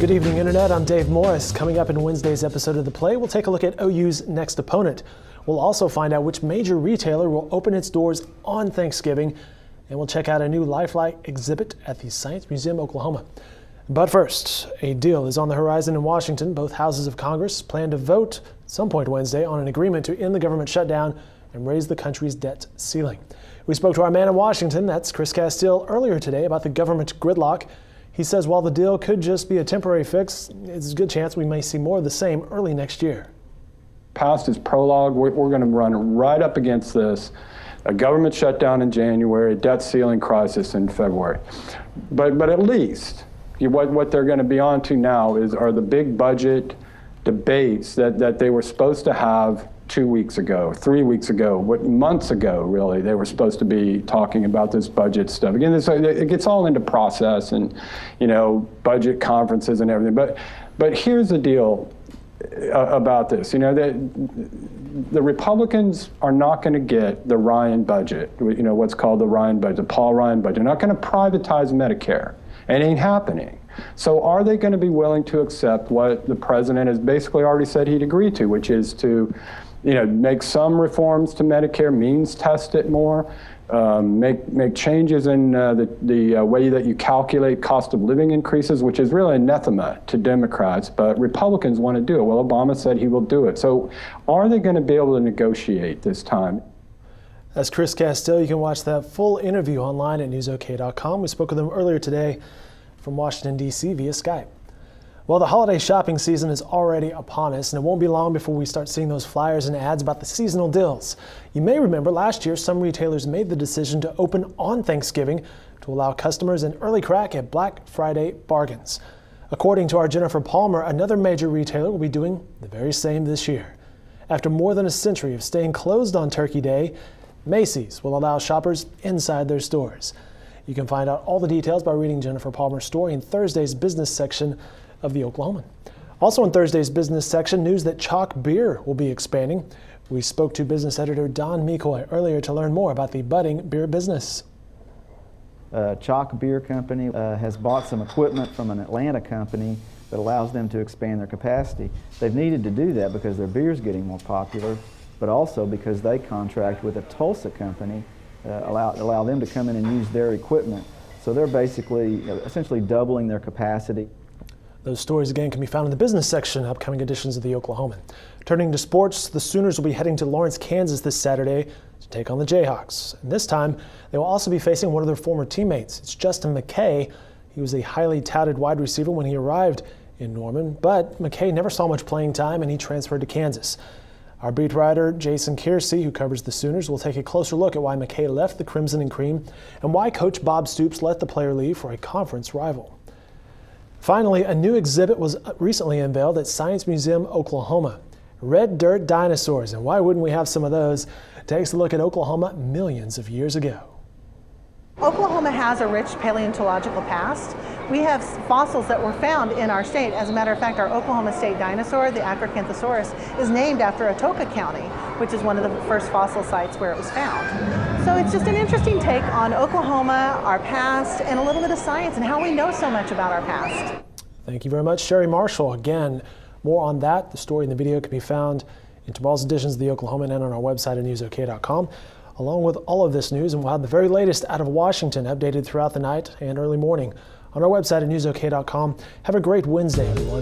Good evening, Internet. I'm Dave Morris. Coming up in Wednesday's episode of The Play, we'll take a look at OU's next opponent. We'll also find out which major retailer will open its doors on Thanksgiving, and we'll check out a new lifelike exhibit at the Science Museum, Oklahoma. But first, a deal is on the horizon in Washington. Both houses of Congress plan to vote at some point Wednesday on an agreement to end the government shutdown and raise the country's debt ceiling. We spoke to our man in Washington, that's Chris Castile, earlier today about the government gridlock. He says while the deal could just be a temporary fix, it's a good chance we may see more of the same early next year. Past is prologue. We're going to run right up against this. A government shutdown in January, a debt ceiling crisis in February. But at least what they're going to be on to now are the big budget debates that they were supposed to have 2 weeks ago, 3 weeks ago, months ago, really. They were supposed to be talking about this budget stuff. Again, it gets all into process and, budget conferences and everything. But here's the deal about this. The Republicans are not going to get the Ryan budget, what's called the Ryan budget, the Paul Ryan budget. They're not going to privatize Medicare. It ain't happening. So are they going to be willing to accept what the president has basically already said he'd agree to, which is to make some reforms to Medicare, means test it more, make changes in the way that you calculate cost of living increases, which is really anathema to Democrats, but Republicans want to do it. Well, Obama said he will do it. So are they going to be able to negotiate this time? That's Chris Castile. You can watch that full interview online at newsok.com. We spoke with him earlier today from Washington, D.C. via Skype. Well, the holiday shopping season is already upon us, and it won't be long before we start seeing those flyers and ads about the seasonal deals. You may remember last year some retailers made the decision to open on Thanksgiving to allow customers an early crack at Black Friday bargains. According to our Jennifer Palmer, another major retailer will be doing the very same this year. After more than a century of staying closed on Turkey Day, Macy's will allow shoppers inside their stores. You can find out all the details by reading Jennifer Palmer's story in Thursday's business section of the Oklahoman. Also in Thursday's business section, news that Chalk Beer will be expanding. We spoke to business editor Don Mikoy earlier to learn more about the budding beer business. Chalk Beer Company has bought some equipment from an Atlanta company that allows them to expand their capacity. They've needed to do that because their beer is getting more popular, but also because they contract with a Tulsa company, allow them to come in and use their equipment. So they're basically, essentially doubling their capacity. Those stories again can be found in the business section of upcoming editions of the Oklahoman. Turning to sports, the Sooners will be heading to Lawrence, Kansas this Saturday to take on the Jayhawks. And this time, they will also be facing one of their former teammates. It's Justin McKay. He was a highly touted wide receiver when he arrived in Norman, but McKay never saw much playing time and he transferred to Kansas. Our beat writer, Jason Kiersey, who covers the Sooners, will take a closer look at why McKay left the Crimson and Cream and why Coach Bob Stoops let the player leave for a conference rival. Finally, a new exhibit was recently unveiled at Science Museum, Oklahoma. Red dirt dinosaurs, and why wouldn't we have some of those? Takes a look at Oklahoma millions of years ago. Oklahoma has a rich paleontological past. We have fossils that were found in our state. As a matter of fact, our Oklahoma state dinosaur, the Acrocanthosaurus, is named after Atoka County, which is one of the first fossil sites where it was found. So it's just an interesting take on Oklahoma, our past, and a little bit of science and how we know so much about our past. Thank you very much, Sherry Marshall. Again, more on that. The story and the video can be found in tomorrow's editions of the Oklahoman and on our website at newsok.com. Along with all of this news, and we'll have the very latest out of Washington updated throughout the night and early morning on our website at newsok.com. Have a great Wednesday, everyone.